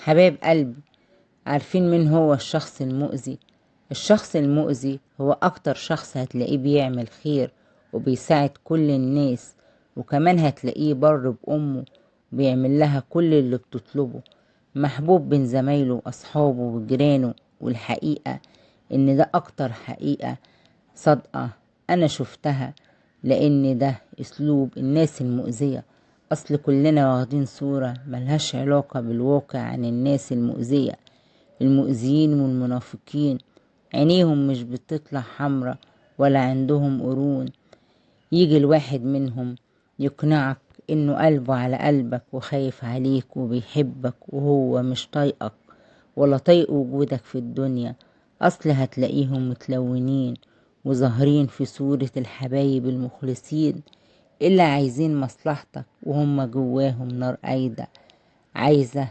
حبايب قلبي، عارفين مين هو الشخص المؤذي؟ الشخص المؤذي هو اكتر شخص هتلاقيه بيعمل خير وبيساعد كل الناس، وكمان هتلاقيه بر بأمه وبيعمل لها كل اللي بتطلبه، محبوب بين زمايله وأصحابه وجيرانه. والحقيقة إن ده أكتر حقيقة صادقة أنا شفتها، لأن ده أسلوب الناس المؤذية. أصل كلنا واخدين صورة ملهاش علاقة بالواقع عن الناس المؤذية. المؤذيين والمنافقين عينيهم مش بتطلع حمرة ولا عندهم قرون. يجي الواحد منهم يقنعك انه قلبه على قلبك وخايف عليك وبيحبك، وهو مش طايقك ولا طايق وجودك في الدنيا. اصل هتلاقيهم متلونين وظاهرين في صورة الحبايب المخلصين اللي عايزين مصلحتك، وهم جواهم نار قايدة عايزة